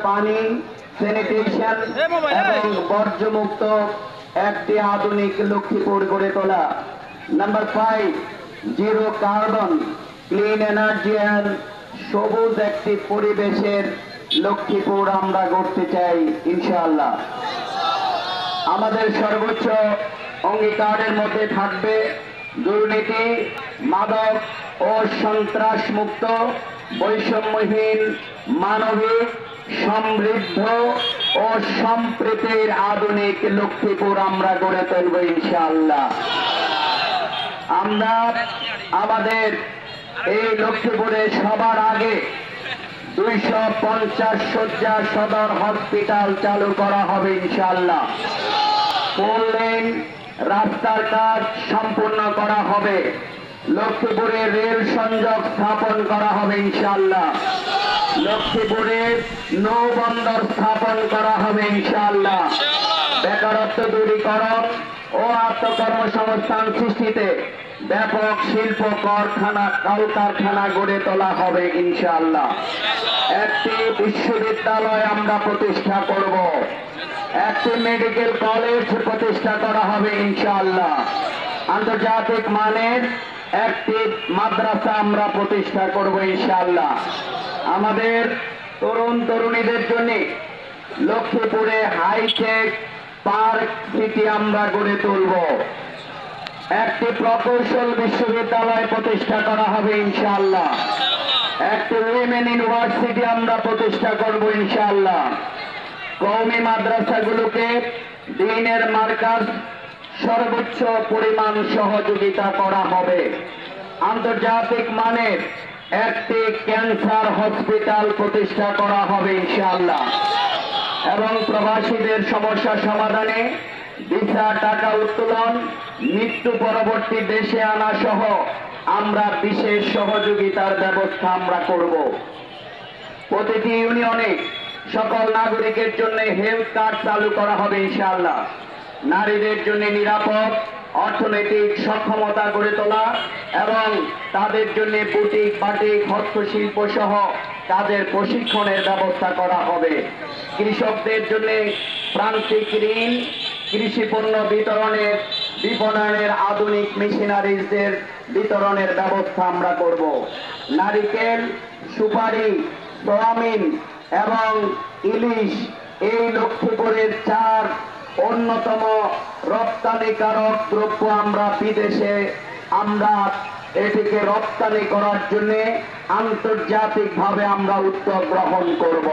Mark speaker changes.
Speaker 1: পানি, স্যানিটেশন এবং বর্জ্যমুক্ত একটি আধুনিক লক্ষ্মীপুর গড়ে তোলা। Number 5, zero carbon, clean energy and সবুজ একটি পরিবেশের লক্ষ্মীপুর আমরা গড়তে চাই ইনশাআল্লাহ। আমাদের সর্বোচ্চ অঙ্গীকারের মধ্যে থাকবে দুর্নীতি, মাদক ও সন্ত্রাস মুক্ত, বৈষম্যহীন, মানবিক, সমৃদ্ধ ও সম্প্রীতির আধুনিক লক্ষ্মীপুর আমরা গড়ে তুলব ইনশাআল্লাহ। আমরা আমাদের এই লক্ষ্মীপুরে সবার আগে 250 শয্যা সদর হসপিটাল চালু করা হবে ইনশাআল্লাহ। 4 লেন রাস্তার কাজ সম্পূর্ণ করা হবে। লক্ষ্মীপুরে রেল সংযোগ স্থাপন করা হবে ইনশাআল্লাহ। লক্ষ্মীপুরে নৌবন্দর স্থাপন করা হবে ইনশাআল্লাহ। বেকারত্ব দূরীকরণ ও আত্মকর্মসংস্থান সৃষ্টিতে ব্যাপক শিল্প কারখানা, কলকারখানা গড়ে তোলা হবে ইনশাআল্লাহ। একটি বিশ্ববিদ্যালয় আমরা প্রতিষ্ঠা করব, একটি মেডিকেল কলেজ প্রতিষ্ঠা করা হবে ইনশাআল্লাহ। আন্তর্জাতিক মানের একটি মাদ্রাসা আমরা প্রতিষ্ঠা করব ইনশাআল্লাহ। আমাদের তরুণ তরুণীদের জন্য লক্ষ্মীপুরে হাইটেক পার্ক সিটি আমরা গড়ে তুলব। একটি প্রকৌশল বিশ্ববিদ্যালয় প্রতিষ্ঠা করা হবে ইনশাআল্লাহ। একটি উইমেন ইউনিভার্সিটি আমরা প্রতিষ্ঠা করব ইনশাআল্লাহ। কওমি মাদ্রাসাগুলোকে দ্বীনের মার্কাজ সর্বোচ্চ পরিমাণ সহযোগিতা করা হবে। আন্তর্জাতিক মানের একটি ক্যান্সার হসপিটাল প্রতিষ্ঠা করা হবে ইনশাআল্লাহ। এবং প্রবাসীদের সমস্যা সমাধানে ভিসা, টাকা উত্তোলন, মৃত্যু পরবর্তী দেশে আনা সহ আমরা বিশেষ সহযোগিতার ব্যবস্থা আমরা করব। প্রতিটি ইউনিয়নে সকল নাগরিকের জন্য হেলথ কার্ড চালু করা হবে ইনশাআল্লাহ। নারীদের জন্য নিরাপদ অর্থনৈতিক সক্ষমতা গড়ে তোলা এবং তাদের জন্য বুটিক, বাটিক, হস্তশিল্প সহ তাদের প্রশিক্ষণের ব্যবস্থা করা হবে। কৃষকদের জন্য প্রান্তিক ঋণ, কৃষি পণ্য বিপণনের আধুনিক মেশিনারিজদের বিতরণের ব্যবস্থা আমরা করব। নারিকেল, সুপারি, সোয়াবিন এবং ইলিশ এই লক্ষ্মীপুরের 4 অন্যতম রপ্তানিকারক দ্রব্য। আমরা বিদেশে আমরা এটিকে রপ্তানি করার জন্য আন্তর্জাতিকভাবে আমরা উদ্যোগ গ্রহণ করব।